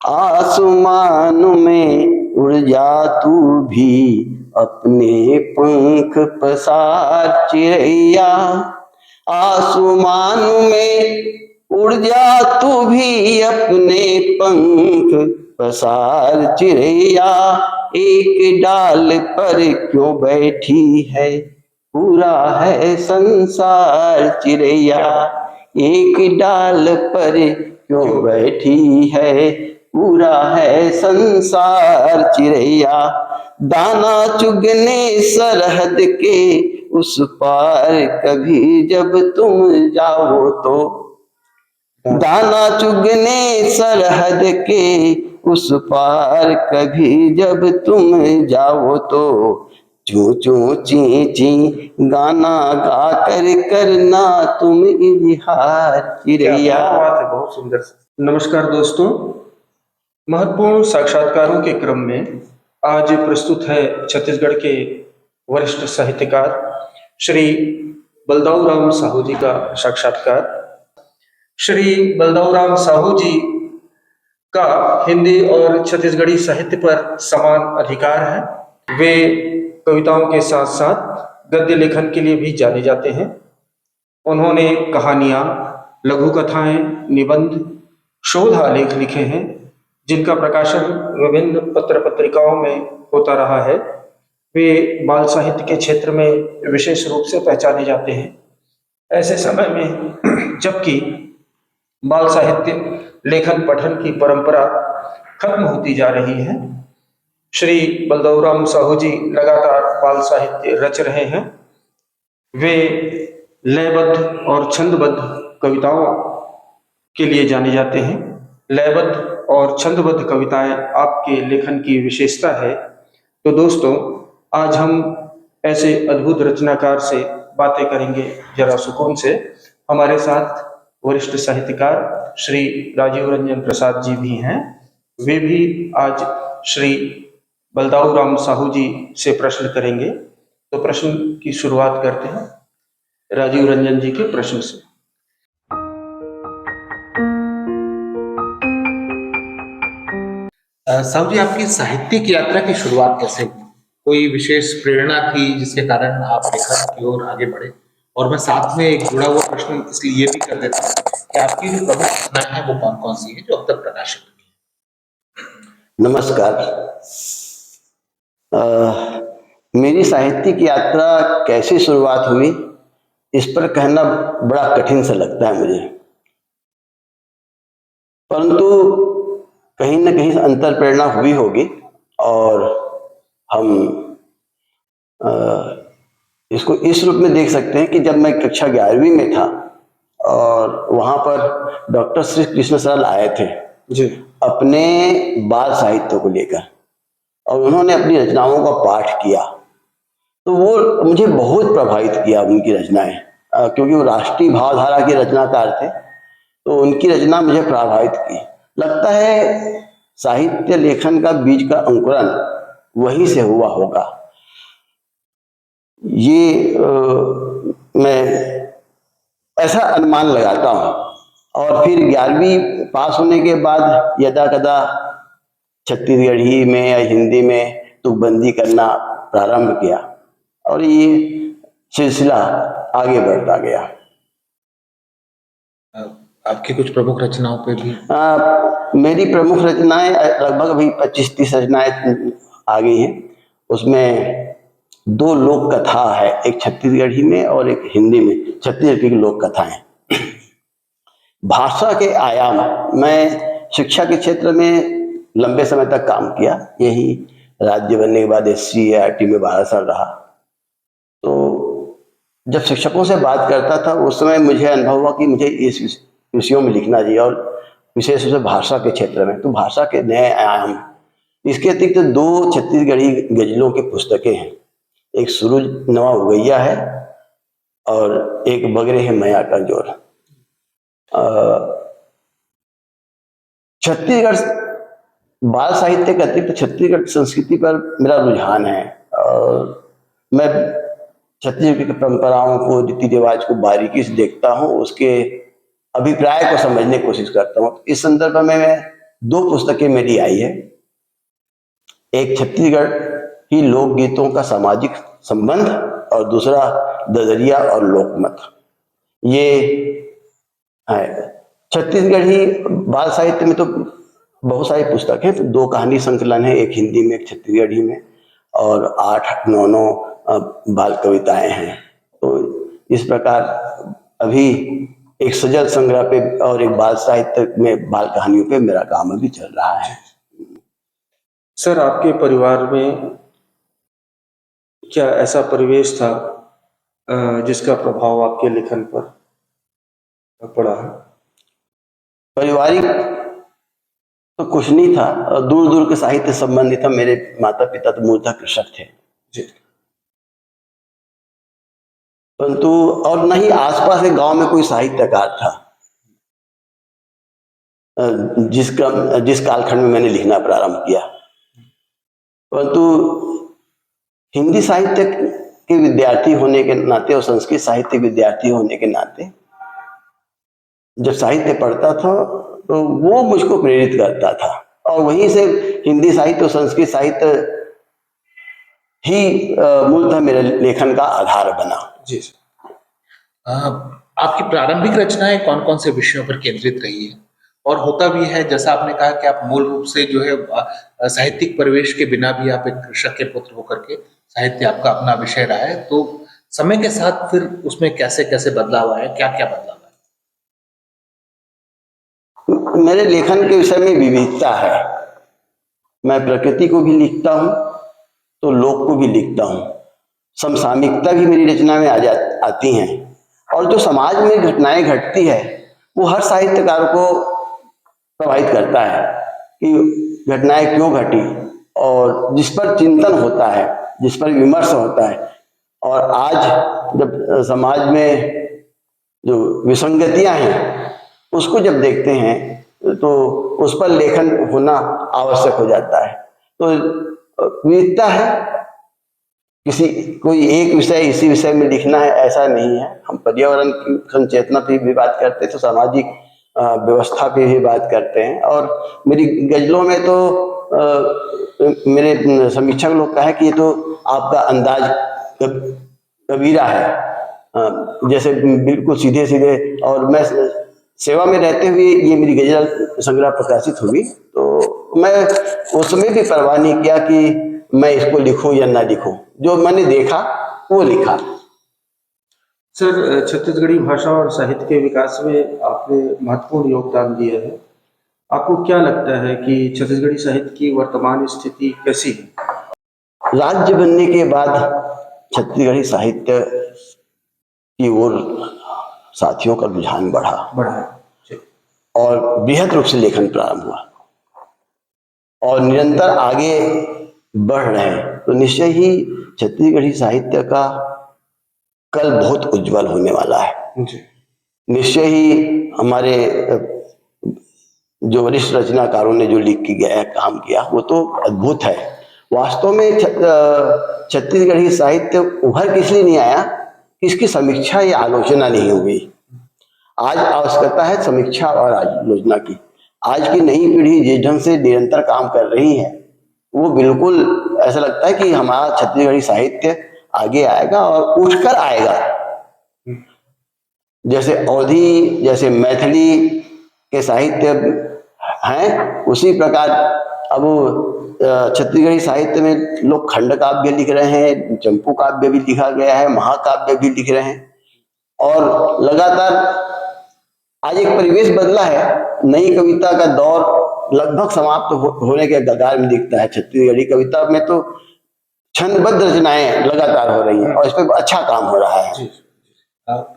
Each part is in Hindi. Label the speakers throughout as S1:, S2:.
S1: आसमान में उड़ जा तू भी, अपने पंख पसार चिड़ैया। आसमान में उड़ जा तू भी, अपने पंख पसार चिड़ैया। एक डाल पर क्यों बैठी है, पूरा है संसार चिड़ैया। एक डाल पर क्यों बैठी है, पूरा है संसार चिड़ैया। दाना चुगने सरहद के उस पार, कभी जब तुम जाओ तो। दाना चुगने सरहद के उस पार, कभी जब तुम जाओ तो। चू चू ची ची गाना गा कर करना तुम इजहार चिड़ैया।
S2: बात है, बहुत सुंदर। नमस्कार दोस्तों, महत्वपूर्ण साक्षात्कारों के क्रम में आज प्रस्तुत है छत्तीसगढ़ के वरिष्ठ साहित्यकार श्री बलदाऊराम साहू जी का साक्षात्कार। श्री बलदाऊराम साहू जी का हिंदी और छत्तीसगढ़ी साहित्य पर समान अधिकार है। वे कविताओं के साथ साथ गद्य लेखन के लिए भी जाने जाते हैं। उन्होंने कहानियां, लघु कथाएं, निबंध, शोध आलेख लिखे हैं, जिनका प्रकाशन विभिन्न पत्र पत्रिकाओं में होता रहा है। वे बाल साहित्य के क्षेत्र में विशेष रूप से पहचाने जाते हैं। ऐसे समय में जबकि बाल साहित्य लेखन पठन की परंपरा खत्म होती जा रही है, श्री बलदाऊराम साहू जी लगातार बाल साहित्य रच रहे हैं। वे लयबद्ध और छंदबद्ध कविताओं के लिए जाने जाते हैं। लयबद्ध और छंदबद्ध कविताएं आपके लेखन की विशेषता है। तो दोस्तों, आज हम ऐसे अद्भुत रचनाकार से बातें करेंगे जरा सुकून से। हमारे साथ वरिष्ठ साहित्यकार श्री राजीव रंजन प्रसाद जी भी हैं। वे भी आज श्री बलदाऊराम साहू जी से प्रश्न करेंगे। तो प्रश्न की शुरुआत करते हैं राजीव रंजन जी के प्रश्न से।
S3: साहू जी, आपकी साहित्यिक यात्रा की शुरुआत कैसे हुई? कोई विशेष प्रेरणा थी जिसके कारण आप लेखन की ओर आगे बढ़े? और मैं साथ में एक जुड़ा हुआ प्रश्न इसलिए भी कर देता हूँ कि आपकी जो प्रमुख रचनाएं हैं वो कौन कौन सी है जो अब तक प्रकाशित हुई?
S1: नमस्कार। मेरी साहित्यिक यात्रा कैसे शुरुआत हुई, इस पर कहना बड़ा कठिन सा लगता है मुझे, परंतु कहीं न कहीं अंतर प्रेरणा हुई होगी। और हम इसको इस रूप में देख सकते हैं कि जब मैं कक्षा 11वीं में था और वहाँ पर डॉक्टर श्री कृष्ण सरल आए थे
S2: जी,
S1: अपने बाल साहित्य को लेकर, और उन्होंने अपनी रचनाओं का पाठ किया। तो वो मुझे बहुत प्रभावित किया उनकी रचनाएं, क्योंकि वो राष्ट्रीय भावधारा के रचनाकार थे। तो उनकी रचना मुझे प्रभावित की। लगता है साहित्य लेखन का बीज का अंकुरन वहीं से हुआ होगा। ये मैं ऐसा अनुमान लगाता हूँ। और फिर 11वीं पास होने के बाद यदा कदा छत्तीसगढ़ी में या हिंदी में तुकबंदी करना प्रारंभ किया, और ये सिलसिला आगे बढ़ता गया।
S3: आपकी कुछ प्रमुख रचनाओं पे भी?
S1: मेरी प्रमुख रचनाएं लगभग अभी 25-30 रचनाएं आ गई हैं। उसमें 2 लोक कथा है, एक छत्तीसगढ़ी में और एक हिंदी में। छत्तीसगढ़ की लोक कथाएं। भाषा के आयाम, मैं शिक्षा के क्षेत्र में लंबे समय तक काम किया। यही राज्य बनने के बाद SCERT में 12 साल रहा। तो जब शिक्षकों से बात करता था उस समय मुझे अनुभव हुआ कि मुझे इस विषयों में लिखना चाहिए, और विशेष रूप से भाषा के क्षेत्र में। तो भाषा के नए आयाम। इसके अतिरिक्त 2 छत्तीसगढ़ी गजलों की पुस्तकें हैं। एक सूरज नवा उगैया है और एक बगरे है मया का जोर। छत्तीसगढ़ बाल साहित्य के अतिरिक्त छत्तीसगढ़ संस्कृति पर मेरा रुझान है, और मैं छत्तीसगढ़ की परंपराओं को, रीति रिवाज को बारीकी से देखता हूँ, उसके अभिप्राय को समझने की कोशिश करता हूँ। इस संदर्भ में मैं दो पुस्तकें मेरी आई है। एक छत्तीसगढ़ की लोकगीतों का सामाजिक संबंध और दूसरा ददरिया और लोकमत। ये है छत्तीसगढ़ी बाल साहित्य में तो बहुत सारी पुस्तक है। दो कहानी संकलन है, एक हिंदी में एक छत्तीसगढ़ी में, और 8-9 बाल कविताएं हैं। तो इस प्रकार अभी एक सजल संग्रह पे और एक बाल साहित्य में बाल कहानियों पे मेरा काम अभी चल रहा है।
S2: सर, आपके परिवार में क्या ऐसा परिवेश था जिसका प्रभाव आपके लेखन पर पड़ा है?
S1: पारिवारिक तो कुछ नहीं था, दूर दूर के साहित्य संबंधी था। मेरे माता पिता तो मूलतः कृषक थे
S2: जी।
S1: परंतु और न ही आसपास के गांव में कोई साहित्यकार था जिस कालखंड में मैंने लिखना प्रारंभ किया। परंतु हिंदी साहित्य के विद्यार्थी होने के नाते और संस्कृत साहित्य विद्यार्थी होने के नाते जब साहित्य पढ़ता था तो वो मुझको प्रेरित करता था, और वहीं से हिंदी साहित्य और संस्कृत साहित्य ही मूलतः मेरे लेखन का आधार बना।
S2: जी।
S3: आपकी प्रारंभिक रचनाएं कौन कौन से विषयों पर केंद्रित रही है? और होता भी है, जैसा आपने कहा कि आप मूल रूप से जो है साहित्यिक परिवेश के बिना भी आप एक कृषक के पुत्र होकर के साहित्य आपका अपना विषय रहा है, तो समय के साथ फिर उसमें कैसे कैसे बदलाव आया, क्या क्या बदलाव आया?
S1: मेरे लेखन के विषय में विविधता है। मैं प्रकृति को भी लिखता हूँ तो लोक को भी लिखता हूँ। समसामयिकता भी मेरी रचना में आती हैं, और जो समाज में घटनाएं घटती है वो हर साहित्यकार को प्रभावित करता है कि घटनाएं क्यों घटी, और जिस पर चिंतन होता है, जिस पर विमर्श होता है। और आज जब समाज में जो विसंगतियां हैं उसको जब देखते हैं तो उस पर लेखन होना आवश्यक हो जाता है। तो विविधता है, कोई एक विषय इसी विषय में लिखना है ऐसा नहीं है। हम पर्यावरण की संचेतना पे भी बात करते हैं तो सामाजिक व्यवस्था पे भी बात करते हैं। और मेरी गजलों में तो मेरे समीक्षक लोग कहा है कि ये तो आपका अंदाज कबीरा है, जैसे बिल्कुल सीधे सीधे। और मैं सेवा में रहते हुए ये मेरी गजल संग्रह प्रकाशित हुई तो मैं उस समय भी परवाह नहीं किया कि मैं इसको लिखूं या ना लिखूं, जो मैंने देखा वो लिखा।
S2: सर, छत्तीसगढ़ी भाषा और साहित्य के विकास में आपने महत्वपूर्ण योगदान दिया है। आपको क्या लगता है कि छत्तीसगढ़ी साहित्य की वर्तमान स्थिति कैसी है?
S1: राज्य बनने के बाद छत्तीसगढ़ी साहित्य की ओर साथियों का रुझान बढ़ा और बृहद रूप से लेखन प्रारंभ हुआ और निरंतर आगे बढ़ रहे हैं। तो निश्चय ही छत्तीसगढ़ी साहित्य का कल बहुत उज्जवल होने वाला है। निश्चय ही हमारे जो वरिष्ठ रचनाकारों ने जो लिख के गया काम किया वो तो अद्भुत है। वास्तव में छत्तीसगढ़ी साहित्य उभर किस लिए नहीं आया कि इसकी समीक्षा या आलोचना नहीं हुई। आज आवश्यकता है समीक्षा और आलोचना की। आज की नई पीढ़ी जिस ढंग से निरंतर काम कर रही है वो बिल्कुल ऐसा लगता है कि हमारा छत्तीसगढ़ी साहित्य आगे आएगा और उठकर आएगा। जैसे अवधी, जैसे मैथिली के साहित्य हैं, उसी प्रकार अब छत्तीसगढ़ी साहित्य में लोग खंड काव्य लिख रहे हैं, चंपू काव्य भी लिखा गया है, महाकाव्य भी लिख रहे हैं और लगातार आज एक परिवेश बदला है। नई कविता का दौर लगभग समाप्त होने के कगार में दिखता है। छत्तीसगढ़ी कविता में तो छंदबद्ध रचनाएं लगातार हो रही हैं और इस पर अच्छा काम हो रहा है।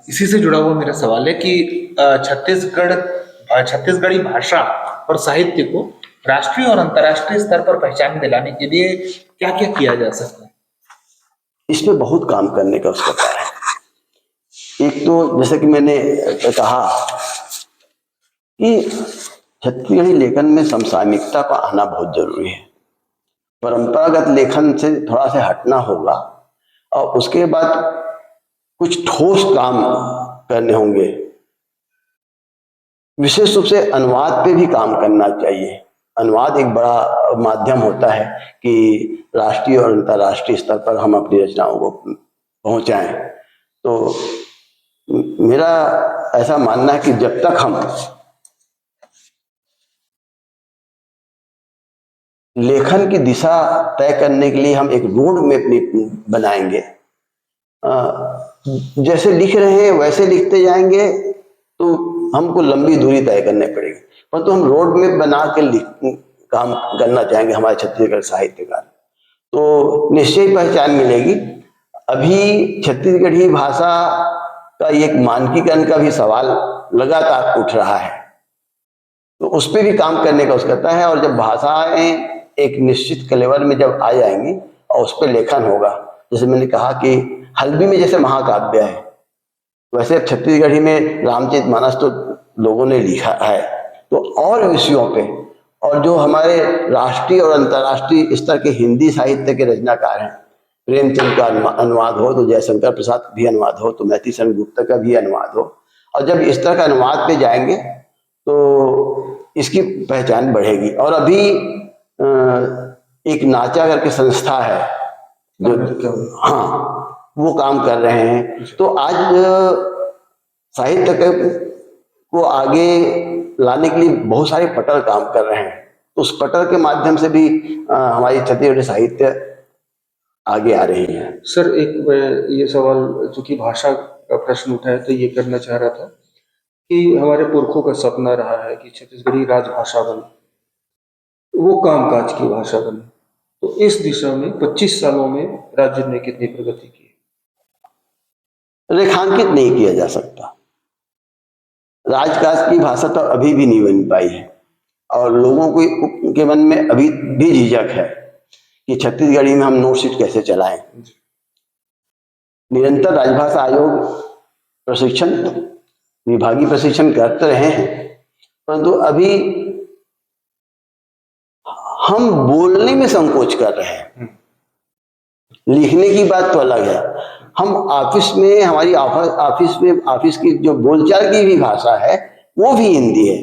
S3: इसी से जुड़ा हुआ मेरा सवाल है कि छत्तीसगढ़ी भाषा और साहित्य को राष्ट्रीय और अंतर्राष्ट्रीय स्तर पर पहचान दिलाने के लिए क्या क्या किया जा सकता है?
S1: इस पे बहुत काम करने का आवश्यकता है। एक तो जैसे कि मैंने कहा कि छत्तीसगढ़ी लेखन में समसामयिकता का आना बहुत जरूरी है। परंपरागत लेखन से थोड़ा सा हटना होगा और उसके बाद कुछ ठोस काम करने होंगे। विशेष रूप से अनुवाद पे भी काम करना चाहिए। अनुवाद एक बड़ा माध्यम होता है कि राष्ट्रीय और अंतर्राष्ट्रीय स्तर पर हम अपनी रचनाओं को पहुंचाएं। तो मेरा ऐसा मानना है कि जब तक हम लेखन की दिशा तय करने के लिए हम एक रोड मैप बनाएंगे, जैसे लिख रहे हैं वैसे लिखते जाएंगे तो हमको लंबी दूरी तय करनी पड़ेगी, परंतु हम रोड मैप बना के काम करना चाहेंगे हमारे छत्तीसगढ़ साहित्यकार, तो निश्चय पहचान मिलेगी। अभी छत्तीसगढ़ी भाषा का एक मानकीकरण का भी सवाल लगातार उठ रहा है, तो उस पर भी काम करने का उसका है। और जब भाषाएं एक निश्चित कलेवर में जब आ जाएंगी और उस पर लेखन होगा, जैसे मैंने कहा कि हल्बी में जैसे महाकाव्य है, वैसे अब छत्तीसगढ़ी में रामचरितमानस तो लोगों ने लिखा है, तो और विषयों पे, और जो हमारे राष्ट्रीय और अंतर्राष्ट्रीय स्तर के हिंदी साहित्य के रचनाकार हैं, प्रेमचंद का अनुवाद हो तो जयशंकर प्रसाद का भी अनुवाद हो, तो मैथिली शरण गुप्ता का भी अनुवाद हो, और जब इस तरह का अनुवाद पे जाएंगे तो इसकी पहचान बढ़ेगी। और अभी एक नाचा करके संस्था है जो, हाँ, वो काम कर रहे हैं। तो आज साहित्य को आगे लाने के लिए बहुत सारे पटल काम कर रहे हैं, तो उस पटल के माध्यम से भी हमारी छत्तीसगढ़ी साहित्य आगे आ रही है।
S2: सर, एक ये सवाल चूंकि भाषा का प्रश्न उठा है तो ये करना चाह रहा था कि हमारे पुरखों का सपना रहा है कि छत्तीसगढ़ी राजभाषा बने, वो कामकाज की भाषा बने, तो इस दिशा में 25 सालों में राज्य ने कितनी प्रगति की?
S1: रेखांकित नहीं किया जा सकता। राजकाज की भाषा तो अभी भी नहीं बन पाई है, और लोगों को के मन में अभी भी झिझक है कि छत्तीसगढ़ी में हम नोटशीट कैसे चलाएं। निरंतर राजभाषा आयोग प्रशिक्षण, विभागीय प्रशिक्षण करते रहे हैं, परंतु अभी हम बोलने में संकोच कर रहे हैं। लिखने की बात तो अलग है, हम ऑफिस में, हमारी ऑफिस की जो बोलचाल की भी भाषा है वो भी हिंदी है।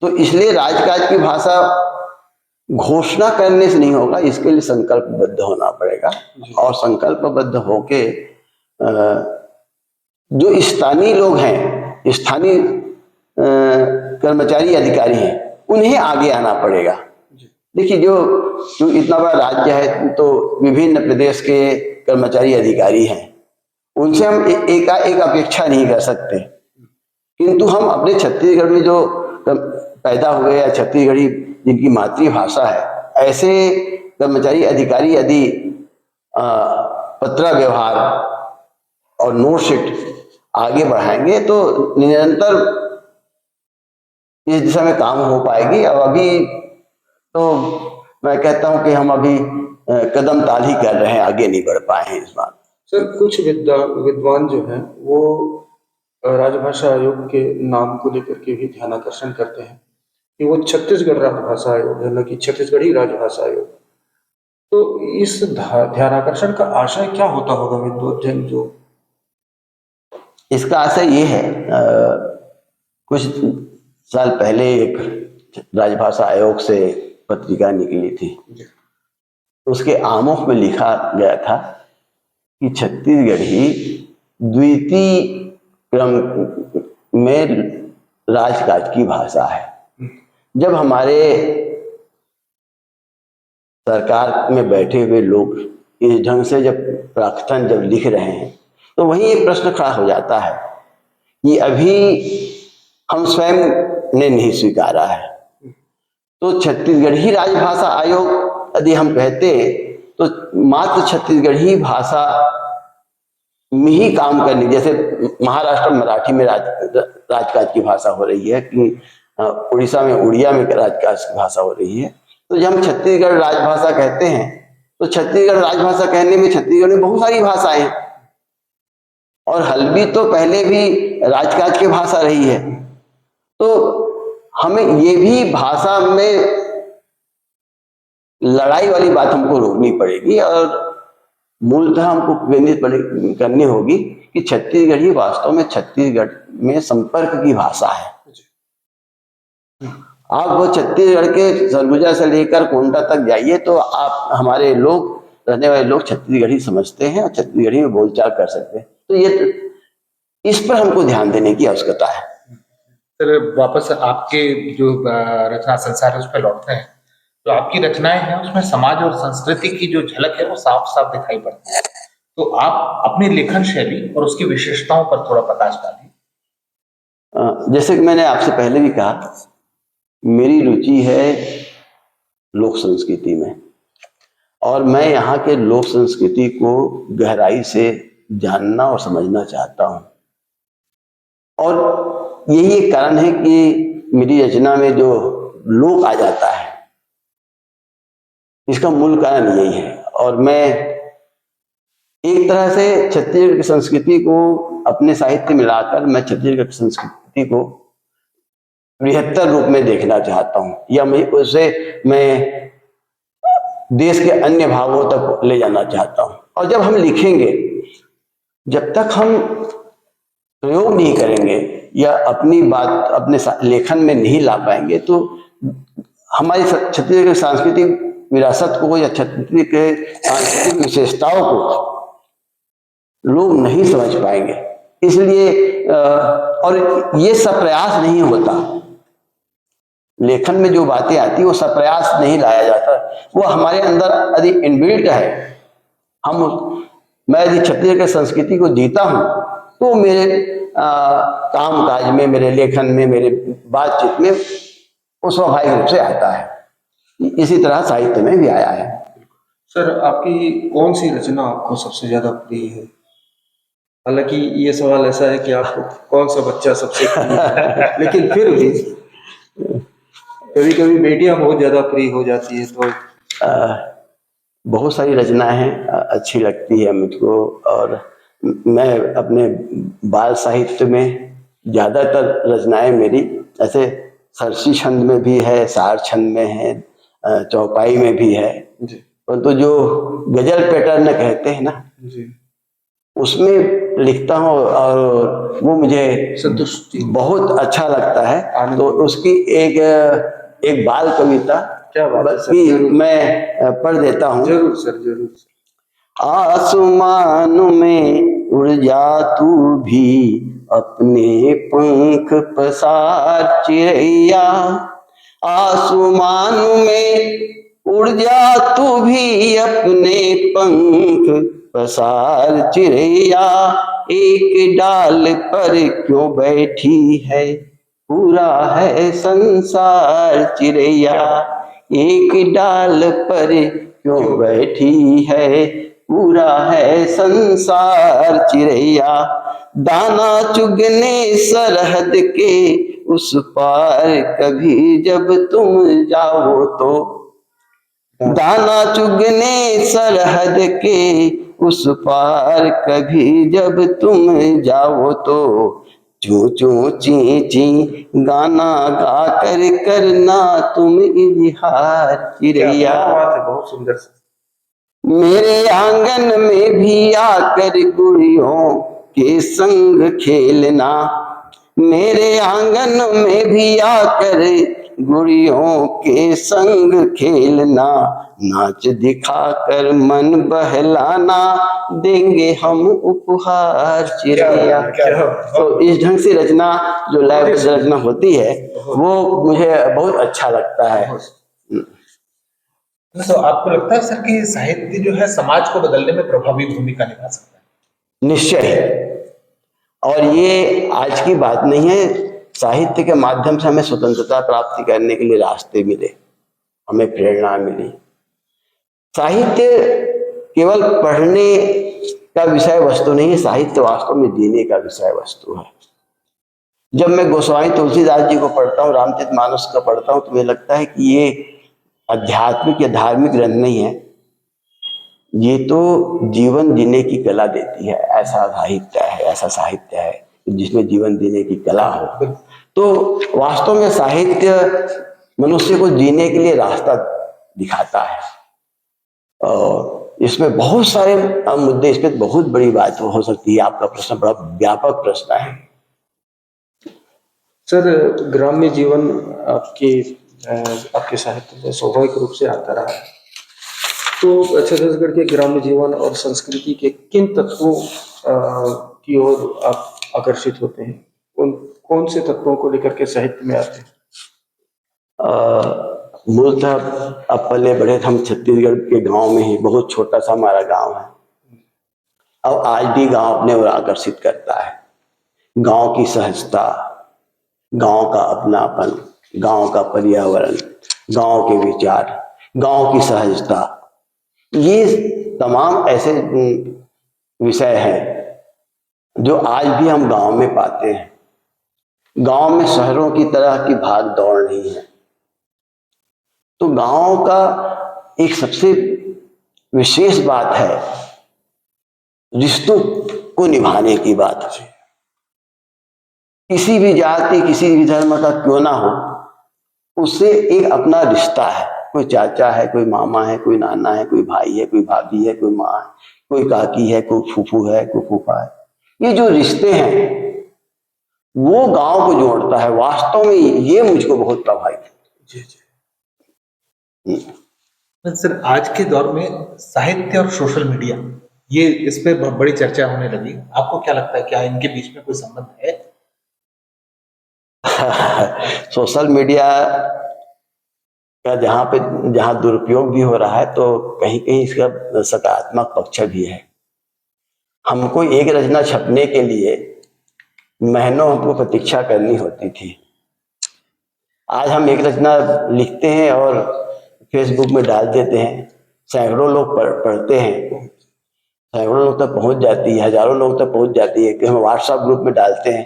S1: तो इसलिए राजकाज की भाषा घोषणा करने से नहीं होगा, इसके लिए संकल्पबद्ध होना पड़ेगा, और संकल्पबद्ध होके जो स्थानीय लोग हैं, स्थानीय कर्मचारी अधिकारी हैं, उन्हें आगे आना पड़ेगा। देखिए, जो इतना बड़ा राज्य है तो विभिन्न प्रदेश के कर्मचारी अधिकारी हैं, उनसे हम एक अपेक्षा नहीं कर सकते, किंतु हम अपने छत्तीसगढ़ में जो पैदा हुए या छत्तीसगढ़ी जिनकी मातृभाषा है, ऐसे कर्मचारी अधिकारी यदि पत्र व्यवहार और नोटशीट आगे बढ़ाएंगे तो निरंतर इस दिशा में काम हो पाएगी। अब अभी तो मैं कहता हूं कि हम अभी कदम ताल ही कर रहे हैं, आगे नहीं बढ़ पाए हैं इस बार।
S2: सर, कुछ विद्वान जो हैं वो राजभाषा आयोग के नाम को लेकर के भी ध्यानाकर्षण करते हैं कि वो छत्तीसगढ़ राजभाषा आयोग है, न कि छत्तीसगढ़ी राजभाषा आयोग। तो इस ध्यानाकर्षण का आशय क्या होता होगा विद्वजन? जो
S1: इसका आशय ये है, कुछ साल पहले एक राजभाषा आयोग से पत्रिका निकली थी, उसके आमुख में लिखा गया था कि छत्तीसगढ़ी द्वितीय क्रम में राजकाज की भाषा है। जब हमारे सरकार में बैठे हुए लोग इस ढंग से जब प्रार्थना जब लिख रहे हैं, तो वहीं एक प्रश्न खड़ा हो जाता है कि अभी हम स्वयं ने नहीं स्वीकारा है, तो छत्तीसगढ़ी राजभाषा आयोग यदि हम कहते तो मात्र छत्तीसगढ़ी भाषा में ही काम करनी, जैसे महाराष्ट्र में मराठी में राजकाज की भाषा हो रही है, कि उड़ीसा में उड़िया में राजकाज की भाषा हो रही है, तो जब हम छत्तीसगढ़ राजभाषा कहते हैं तो छत्तीसगढ़ राजभाषा कहने में छत्तीसगढ़ में बहुत सारी भाषाएं हैं, और हल्बी तो पहले भी राजकाज की भाषा रही है। तो हमें ये भी भाषा में लड़ाई वाली बात हमको रोकनी पड़ेगी, और मूलतः हमको केंद्रित करनी होगी कि छत्तीसगढ़ी वास्तव में छत्तीसगढ़ में संपर्क की भाषा है। आप वो छत्तीसगढ़ के सरगुजा से लेकर कोंटा तक जाइए तो आप हमारे लोग, रहने वाले लोग छत्तीसगढ़ी समझते हैं और छत्तीसगढ़ी में बोलचाल कर सकते हैं। तो ये, इस पर हमको ध्यान देने की आवश्यकता है।
S3: सर वापस आपके जो रचना संसार है उस पर लौटते हैं, जो आपकी रचनाएं हैं उसमें समाज और संस्कृति की जो झलक है वो साफ साफ दिखाई पड़ती है। तो आप अपनी लेखन शैली और उसकी विशेषताओं पर थोड़ा प्रकाश डालिए।
S1: जैसे कि मैंने आपसे पहले भी कहा, मेरी रुचि है लोक संस्कृति में, और मैं यहाँ के लोक संस्कृति को गहराई से जानना और समझना चाहता हूँ। और यही एक कारण है कि मेरी रचना में जो लोक आ जाता है, इसका मूल कारण यही है। और मैं एक तरह से छत्तीसगढ़ की संस्कृति को अपने साहित्य में लाकर मैं छत्तीसगढ़ की संस्कृति को बृहत्तर रूप में देखना चाहता हूँ, या मैं देश के अन्य भागों तक ले जाना चाहता हूँ। और जब हम लिखेंगे, जब तक हम प्रयोग नहीं करेंगे या अपनी बात अपने लेखन में नहीं ला पाएंगे, तो हमारी छत्तीसगढ़ की सांस्कृतिक विरासत को या छत्तीसगढ़ के सांस्कृतिक विशेषताओं को लोग नहीं समझ पाएंगे। इसलिए और ये सब प्रयास नहीं होता, लेखन में जो बातें आती है वो सब प्रयास नहीं लाया जाता, वो हमारे अंदर यदि इनबिल्ट है। मैं यदि छत्तीसगढ़ की संस्कृति को जीता हूँ तो मेरे काम काज में, मेरे लेखन में, मेरे बातचीत में वो स्वाभाविक रूप से आता है। इसी तरह साहित्य में भी आया है।
S2: सर, आपकी कौन सी रचना आपको सबसे ज्यादा प्रिय है? हालांकि ये सवाल ऐसा है कि आपको कौन सा बच्चा सबसे प्रिय है, लेकिन फिर भी कभी कभी बेटियां बहुत ज्यादा प्रिय हो जाती है। तो
S1: बहुत सारी रचनाएं हैं, अच्छी लगती है मुझको। और मैं अपने बाल साहित्य में ज्यादातर रचनाएं मेरी ऐसे सरसी छंद में भी है, सार छंद में है, चौपाई में भी है। तो जो गजल पैटर्न कहते हैं ना
S2: जी,
S1: उसमें लिखता हूँ और वो मुझे
S2: संतुष्टि
S1: बहुत अच्छा लगता है। तो उसकी एक बाल कविता
S2: क्या बात है सर,
S1: भी
S2: जरूर।
S1: मैं पढ़ देता हूँ।
S2: जरूर सर, जरूर सर।
S1: आसमान में उड़ जा तू भी अपने पंख पसार चिड़ैया, आसमान में उड़ जा तू भी अपने पंख पसार चिड़ैया, एक डाल पर क्यों बैठी है पूरा है संसार चिड़ैया, एक डाल पर क्यों बैठी है पूरा है संसार चिड़ैया, दाना चुगने सरहद के उस पार कभी जब तुम जाओ तो, दाना चुगने सरहद के उस पार कभी जब तुम जाओ तो, चू चू ची ची गाना गा कर करना तुम इजहार चिड़ैया,
S2: बहुत सुंदर।
S1: मेरे आंगन में भी आकर गुड़ियों के संग खेलना, मेरे आंगन में भी आकर गुड़ियों के संग खेलना, नाच दिखाकर मन बहलाना देंगे हम उपहार चिड़ैया। तो इस ढंग से रचना, जो लय रचना होती है, वो मुझे बहुत अच्छा लगता है।
S3: तो आपको लगता है सर कि साहित्य जो है समाज को बदलने में प्रभावी भूमिका निभा सकता है?
S1: निश्चय। और ये आज की बात नहीं है, साहित्य के माध्यम से हमें स्वतंत्रता प्राप्ति करने के लिए रास्ते मिले, हमें प्रेरणा मिली। साहित्य केवल पढ़ने का विषय वस्तु नहीं है, साहित्य वास्तव में जीने का विषय वस्तु है। जब मैं गोस्वामी तुलसीदास जी को पढ़ता हूँ, रामचरितमानस का पढ़ता हूँ, तो मुझे लगता है कि ये आध्यात्मिक या धार्मिक ग्रंथ नहीं है, ये तो जीवन जीने की कला देती है। ऐसा साहित्य है जिसमें जीवन जीने की कला हो। तो वास्तव में साहित्य मनुष्य को जीने के लिए रास्ता दिखाता है। और इसमें बहुत सारे मुद्दे, इस पर बहुत बड़ी बात हो सकती है। आपका प्रश्न बड़ा व्यापक प्रश्न है।
S2: सर, ग्राम्य जीवन आपके साहित्य में स्वाभाविक रूप से आता रहा है। तो छत्तीसगढ़ के ग्राम्य जीवन और संस्कृति के किन तत्वों की ओर आप आकर्षित होते हैं? उन कौन से तत्वों को लेकर के साहित्य में आते हैं?
S1: मूलतः अब पले बड़े हम छत्तीसगढ़ के गांव में ही, बहुत छोटा सा हमारा गांव है, और आज भी गांव अपने ओर आकर्षित करता है। गांव की सहजता, गांव का अपनापन, गांव का पर्यावरण, गांव के विचार, गांव की सहजता, ये तमाम ऐसे विषय हैं जो आज भी हम गांव में पाते हैं। गांव में शहरों की तरह की भाग दौड़ नहीं है। तो गांव का एक सबसे विशेष बात है रिश्तों को निभाने की बात। किसी भी जाति, किसी भी धर्म का क्यों ना हो, उससे एक अपना रिश्ता है। कोई चाचा है, कोई मामा है, कोई नाना है, कोई भाई है, कोई भाभी है, कोई माँ है, कोई काकी है, कोई फूफू है, कोई फूफा है। ये जो रिश्ते हैं वो गांव को जोड़ता है। वास्तव में ये मुझको बहुत प्रभावित है।
S2: जी जी।
S3: सर, आज के दौर में साहित्य और सोशल मीडिया, ये इस पे बड़ी चर्चा होने लगी। आपको क्या लगता है, क्या इनके बीच में कोई संबंध है?
S1: सोशल मीडिया का जहां दुरुपयोग भी हो रहा है, तो कहीं कहीं इसका सकारात्मक पक्ष भी है। हमको एक रचना छपने के लिए महीनों हमको प्रतीक्षा करनी होती थी। आज हम एक रचना लिखते हैं और फेसबुक में डाल देते हैं, सैकड़ों लोग पढ़ते हैं, सैकड़ों लोग तक पहुंच जाती है, हजारों लोग तक पहुंच जाती है कि हम व्हाट्सएप ग्रुप में डालते हैं।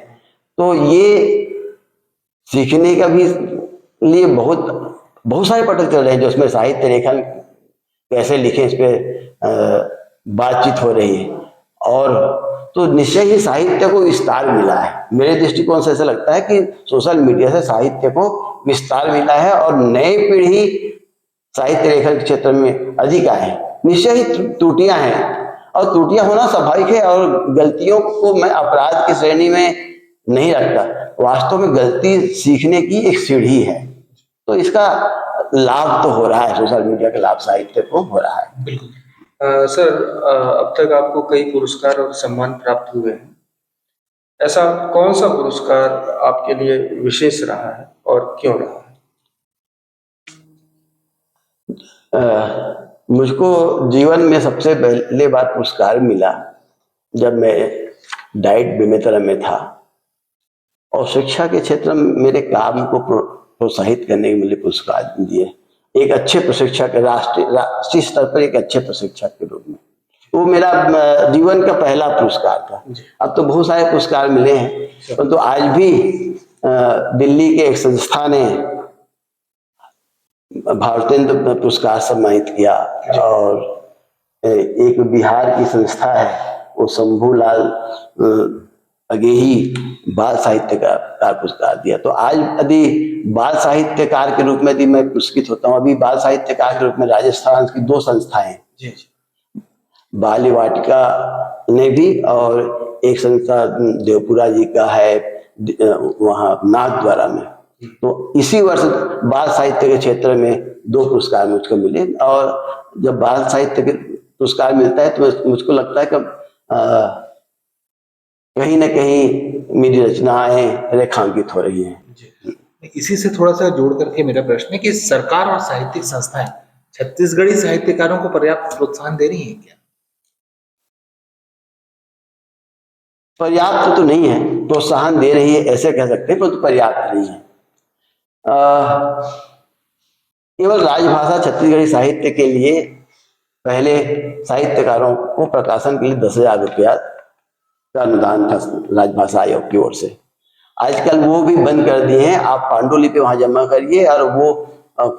S1: तो ये सीखने का भी लिए बहुत सारे पटल चल रहे हैं, जो उसमें साहित्य लेखन कैसे लिखें इस पे बातचीत हो रही है। और तो निश्चय ही साहित्य को विस्तार मिला है। मेरे दृष्टिकोण से ऐसा लगता है कि सोशल मीडिया से साहित्य को विस्तार मिला है और नई पीढ़ी साहित्य लेखन के क्षेत्र में अधिक आए हैं। निश्चय ही त्रुटियां हैं और त्रुटियां होना स्वाभाविक है, और गलतियों को मैं अपराध की श्रेणी में नहीं रखता। वास्तव में गलती सीखने की एक सीढ़ी है। तो इसका लाभ तो हो रहा है, सोशल मीडिया का लाभ साहित्य को हो रहा है।
S3: बिल्कुल।
S2: सर, अब तक आपको कई पुरस्कार और सम्मान प्राप्त हुए हैं। ऐसा कौन सा पुरस्कार आपके लिए विशेष रहा है और क्यों रहा है?
S1: मुझको जीवन में सबसे पहले बार पुरस्कार मिला जब मैं डाइट बेमेतरा में था, और शिक्षा के क्षेत्र में मेरे काम को प्रोत्साहित करने के लिए पुरस्कार दिए। एक अच्छे प्रशिक्षक, राष्ट्रीय स्तर पर एक अच्छे प्रशिक्षक के रूप में, वो मेरा जीवन का पहला पुरस्कार था। अब तो बहुत सारे पुरस्कार मिले हैं, परंतु आज भी दिल्ली के एक संस्था ने भारतेंद्र पुरस्कार सम्मानित किया, और एक बिहार की संस्था है, वो शंभूलाल अगेही बाल साहित्यकार पुरस्कार दिया। तो आज यदि बाल साहित्यकार के रूप में यदि मैं पुरस्कृत होता हूँ, अभी बाल साहित्यकार के रूप में राजस्थान की 2 संस्थाएं, बाल वाटिका ने भी, और एक संस्था देवपुरा जी का है वहाँ नागद्वारा में। तो इसी वर्ष बाल साहित्य के क्षेत्र में 2 पुरस्कार मुझको मिले। और जब बाल साहित्य के पुरस्कार मिलता है तो मुझको लगता है कि कहीं ना कहीं मेरी रचनाएं रेखांकित हो रही हैं।
S3: इसी से थोड़ा सा जोड़ करके मेरा प्रश्न है कि सरकार और साहित्यिक संस्थाएं छत्तीसगढ़ी साहित्यकारों को पर्याप्त प्रोत्साहन दे रही हैं क्या?
S1: पर्याप्त तो नहीं है, प्रोत्साहन दे रही है ऐसे कह सकते हैं, परंतु पर्याप्त नहीं है। केवल राजभाषा छत्तीसगढ़ी साहित्य के लिए पहले साहित्यकारों को प्रकाशन के लिए 10,000 रुपया का अनुदान था राजभाषा आयोग की ओर से। आजकल वो भी बंद कर दिए हैं। आप पांडुलिपि वहां जमा करिए और वो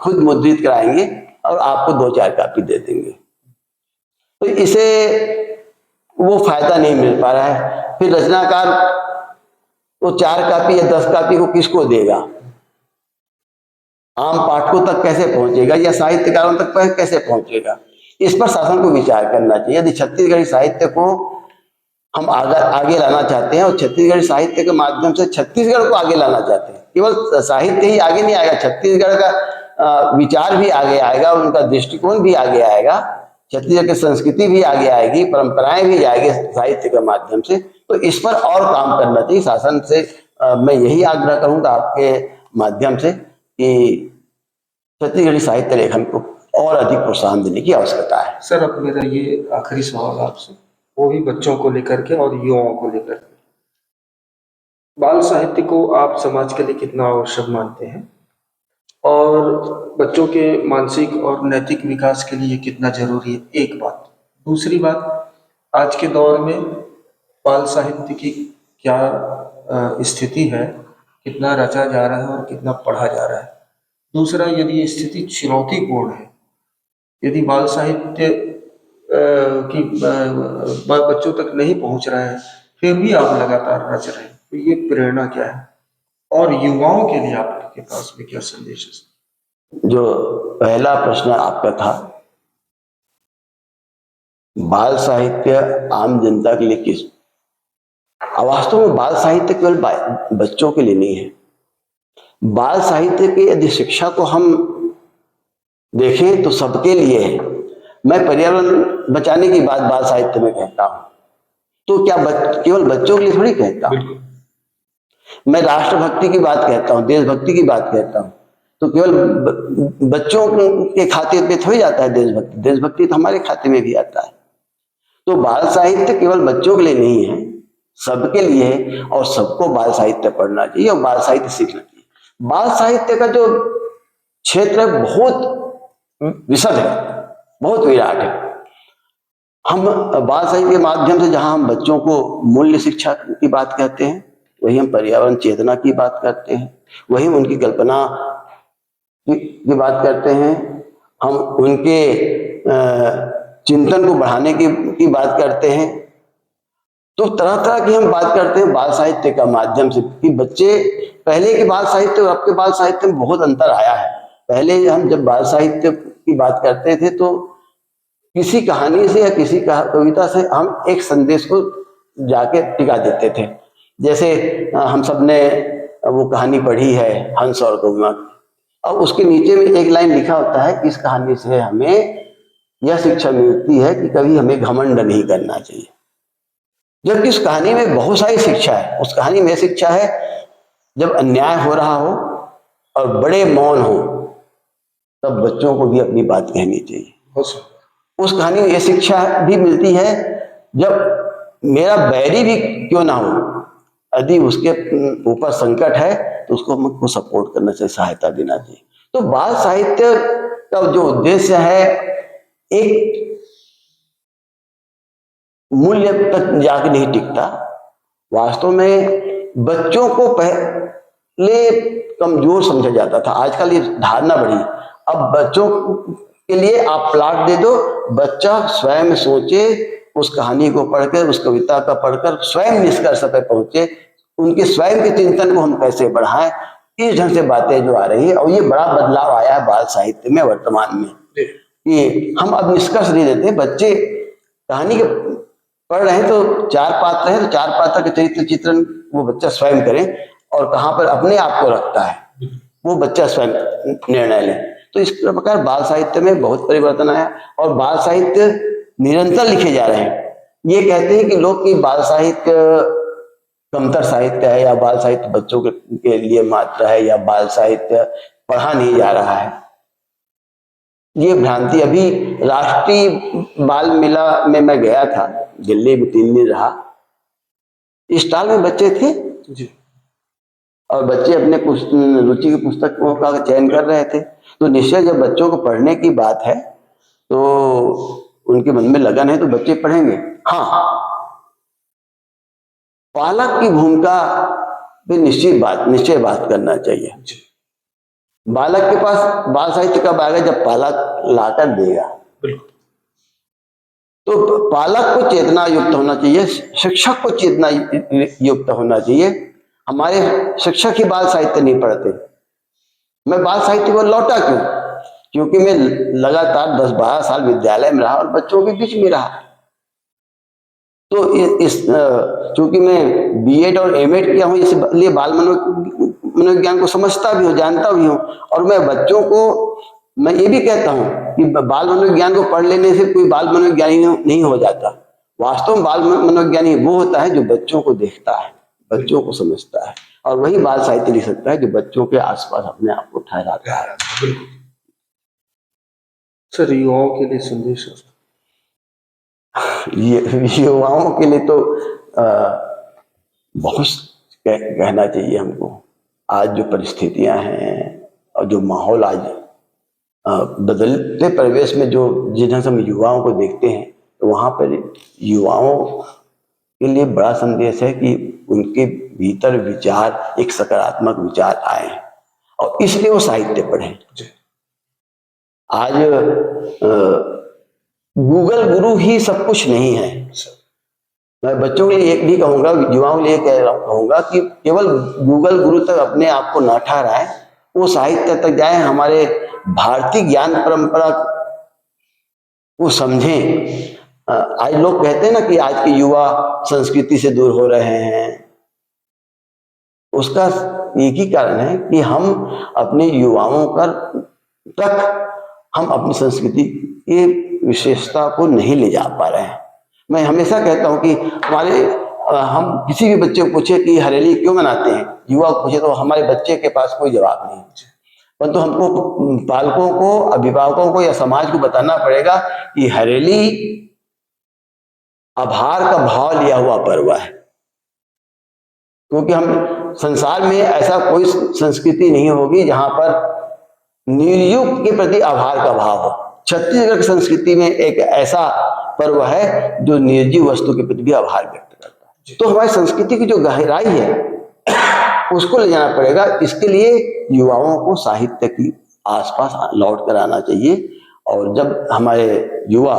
S1: खुद मुद्रित कराएंगे और आपको 2-4 कॉपी दे देंगे। तो इसे वो फायदा नहीं मिल पा रहा है। फिर रचनाकार वो 4 कॉपी या 10 कॉपी को किसको देगा? आम पाठकों तक कैसे पहुंचेगा या साहित्यकारों तक कैसे पहुंचेगा? इस पर शासन को विचार करना चाहिए। यदि छत्तीसगढ़ी साहित्य को हम आगे लाना चाहते हैं और छत्तीसगढ़ी साहित्य के माध्यम से छत्तीसगढ़ को आगे लाना चाहते हैं। केवल साहित्य ही आगे नहीं आएगा, छत्तीसगढ़ का विचार भी आगे आएगा, उनका दृष्टिकोण भी आगे आएगा, छत्तीसगढ़ की संस्कृति भी आगे आएगी, परंपराएं भी जाएगी साहित्य के माध्यम से। तो इस पर और काम करना चाहिए शासन से। मैं यही आग्रह करूंगा आपके माध्यम से कि छत्तीसगढ़ी साहित्य लेखन को और अधिक प्रोत्साहन देने की आवश्यकता है।
S2: सर, अब मेरा ये आखिरी सवाल आपसे, वो भी बच्चों को लेकर के और युवाओं को लेकर के, बाल साहित्य को आप समाज के लिए कितना आवश्यक मानते हैं और बच्चों के मानसिक और नैतिक विकास के लिए कितना जरूरी है? एक बात। दूसरी बात, आज के दौर में बाल साहित्य की क्या स्थिति है, कितना रचा जा रहा है और कितना पढ़ा जा रहा है? दूसरा, यदि ये स्थिति चुनौतीपूर्ण है, यदि बाल साहित्य की बच्चों तक नहीं पहुंच रहा है, फिर भी आप लगातार रच रहे हैं, तो ये प्रेरणा क्या है? और युवाओं के लिए आपके पास में क्या संदेश है?
S1: जो पहला प्रश्न आपका था, बाल साहित्य आम जनता के लिए किस, वास्तव में बाल साहित्य केवल बच्चों के लिए नहीं है। बाल साहित्य की यदि शिक्षा को हम देखें तो सबके लिए है। मैं पर्यावरण बचाने की बात बाल साहित्य में कहता हूं, तो क्या केवल बच्चों के लिए थोड़ी कहता हूं। मैं राष्ट्रभक्ति की बात कहता हूं, देशभक्ति की बात कहता हूं, तो केवल बच्चों के खाते पे थोड़ी जाता है देशभक्ति। देशभक्ति तो हमारे खाते में भी आता है। तो बाल साहित्य केवल बच्चों के लिए नहीं है, सबके लिए है, और सबको बाल साहित्य पढ़ना चाहिए और बाल साहित्य सीखना चाहिए। बाल साहित्य का जो क्षेत्र है बहुत विशद है, बहुत विराट है। हम बाल साहित्य के माध्यम से जहां हम बच्चों को मूल्य शिक्षा की बात कहते हैं, वही हम पर्यावरण चेतना की बात करते हैं, वही उनकी कल्पना की बात करते हैं, हम उनके चिंतन को बढ़ाने की बात करते हैं। तो तरह तरह की हम बात करते हैं बाल साहित्य का माध्यम से कि बच्चे, पहले के बाल साहित्य और अब के बाल साहित्य में बहुत अंतर आया है। पहले हम जब बाल साहित्य की बात करते थे तो किसी कहानी से या किसी कविता से हम एक संदेश को जाके टिका देते थे। जैसे हम सब ने वो कहानी पढ़ी है हंस और कौआ, और उसके नीचे में एक लाइन लिखा होता है, इस कहानी से हमें यह शिक्षा मिलती है कि कभी हमें घमंड नहीं करना चाहिए। जबकि उस कहानी में बहुत सारी शिक्षा है। उस कहानी में शिक्षा है, जब अन्याय हो रहा हो और बड़े मौन हो, तब बच्चों को भी अपनी बात कहनी चाहिए। उस कहानी में यह शिक्षा भी मिलती है, जब मेरा बैरी भी क्यों ना हो, यदि उसके ऊपर संकट है तो उसको हमको सपोर्ट करना चाहिए, सहायता देना चाहिए। तो बाल साहित्य का जो उद्देश्य है, एक मूल्य तक जाके नहीं टिकता। वास्तव में बच्चों को पहले कमजोर समझा जाता था, आजकल ये धारणा बढ़ी। अब बच्चों के लिए आप प्लाट दे दो, बच्चा स्वयं सोचे, उस कहानी को पढ़कर, उस कविता का पढ़कर स्वयं निष्कर्ष पे पहुंचे, उनके स्वयं के चिंतन को हम कैसे बढ़ाएं, इस ढंग से बातें जो आ रही है। और ये बड़ा बदलाव आया है बाल साहित्य में वर्तमान में, कि हम अब निष्कर्ष नहीं देते। बच्चे कहानी के पढ़ रहे हैं तो चार पात्र हैं, तो चार पात्र के चरित्र चित्रण वो बच्चा स्वयं करे, और कहां पर अपने आप को रखता है वो बच्चा स्वयं निर्णय ले। तो इस प्रकार बाल साहित्य में बहुत परिवर्तन आया, और बाल साहित्य निरंतर लिखे जा रहे हैं। ये कहते हैं कि लोग कि बाल साहित्य कमतर साहित्य है, या बाल साहित्य बच्चों के लिए मात्र है, या बाल साहित्य पढ़ा नहीं जा रहा है। ये भ्रांति। अभी राष्ट्रीय बाल मेला में मैं गया था, दिल्ली में 3 दिन रहा। स्टॉल में बच्चे थे
S2: जी,
S1: और बच्चे अपने रुचि की पुस्तकों का चयन कर रहे थे। तो निश्चय जब बच्चों को पढ़ने की बात है तो उनके मन में लगन है तो बच्चे पढ़ेंगे। हाँ, पालक की भूमिका पे निश्चय बात करना चाहिए। बालक के पास बाल साहित्य कब आएगा, जब पालक लाकर देगा। तो पालक को चेतना युक्त होना चाहिए, शिक्षक को चेतना युक्त होना चाहिए। हमारे शिक्षक ही बाल साहित्य नहीं पढ़ते। मैं बाल साहित्य को लौटा क्यों? क्योंकि मैं लगातार 10-12 साल विद्यालय में रहा और बच्चों के बीच में रहा। तो चूंकि मैं बीएड और एमएड किया हूँ, इसलिए बाल मनोविज्ञान को समझता भी हूँ, जानता भी हूँ। और मैं बच्चों को मैं ये भी कहता हूँ कि बाल मनोविज्ञान को पढ़ लेने से कोई बाल मनोविज्ञानी नहीं हो जाता। वास्तव में बाल मनोविज्ञानी वो होता है जो बच्चों को देखता है, बच्चों को समझता है, और वही बाल साहित्य लिख सकता है जो बच्चों के आसपास अपने आप को ठहराता है।
S2: सर, युवाओं के लिए संदेश
S1: ये युवाओं के लिए तो बहुत कहना चाहिए हमको। आज जो परिस्थितियां हैं और जो माहौल आज बदलते परिवेश में जो जिन्हें हम युवाओं को देखते हैं, तो वहां पर युवाओं के लिए बड़ा संदेश है कि उनके भीतर विचार, एक सकारात्मक विचार आए, और इसलिए वो साहित्य पढ़ें। आज गूगल गुरु ही सब कुछ नहीं है। मैं बच्चों के लिए एक भी कहूंगा, युवाओं के लिए कहूंगा कि केवल गूगल गुरु तक अपने आप को न ठहराएं, वो साहित्य तक जाएं, हमारे भारतीय ज्ञान परंपरा को समझें। आज लोग कहते हैं ना कि आज के युवा संस्कृति से दूर हो रहे हैं। उसका एक ही कारण है कि हम अपने युवाओं तक हम अपनी संस्कृति की विशेषता को नहीं ले जा पा रहे हैं। मैं हमेशा कहता हूं कि हम किसी भी बच्चे को पूछे कि हरेली क्यों मनाते हैं, युवा को पूछे, तो हमारे बच्चे के पास कोई जवाब नहीं। परंतु हमको पालकों को, अभिभावकों को या समाज को बताना पड़ेगा कि हरेली आभार का भाव लिया हुआ पर्व है। क्योंकि हम संसार में ऐसा कोई संस्कृति नहीं होगी जहां पर निर्युक्त के प्रति आभार का भाव हो। छत्तीसगढ़ की संस्कृति में एक ऐसा पर्व है जो निर्जीव वस्तु के प्रति भी आभार व्यक्त करता है। तो हमारी संस्कृति की जो गहराई है उसको ले जाना पड़ेगा। इसके लिए युवाओं को साहित्य की आसपास लौट कर आना चाहिए, और जब हमारे युवा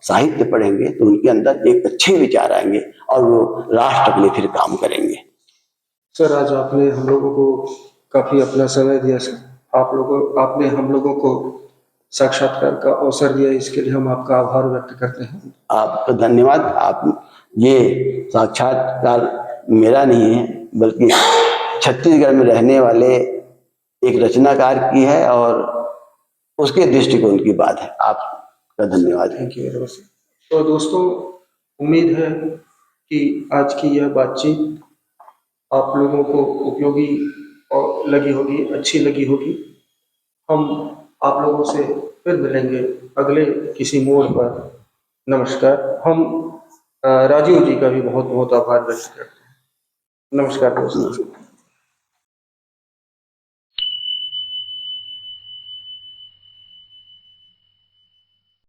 S1: साहित्य पढ़ेंगे तो उनके अंदर एक अच्छे विचार आएंगे और वो राष्ट्र के लिए फिर काम करेंगे।
S2: सर, आज आपने हम लोगों को काफी अपना समय दिया सर। आपने हम लोगों को साक्षात्कार का अवसर दिया, इसके लिए हम आपका आभार व्यक्त करते हैं।
S1: आपका धन्यवाद। आप ये साक्षात्कार मेरा नहीं है, बल्कि छत्तीसगढ़ में रहने वाले एक रचनाकार की है और उसके दृष्टिकोण की बात है। आपका धन्यवाद।
S2: Thank you very much. तो दोस्तों, उम्मीद है कि आज की यह बातचीत आप लोगों को उपयोगी और लगी होगी, अच्छी लगी होगी। हम आप लोगों से फिर मिलेंगे अगले किसी मोड़ पर। नमस्कार। हम राजीव जी का भी बहुत बहुत आभार व्यक्त करते हैं। नमस्कार दोस्तों।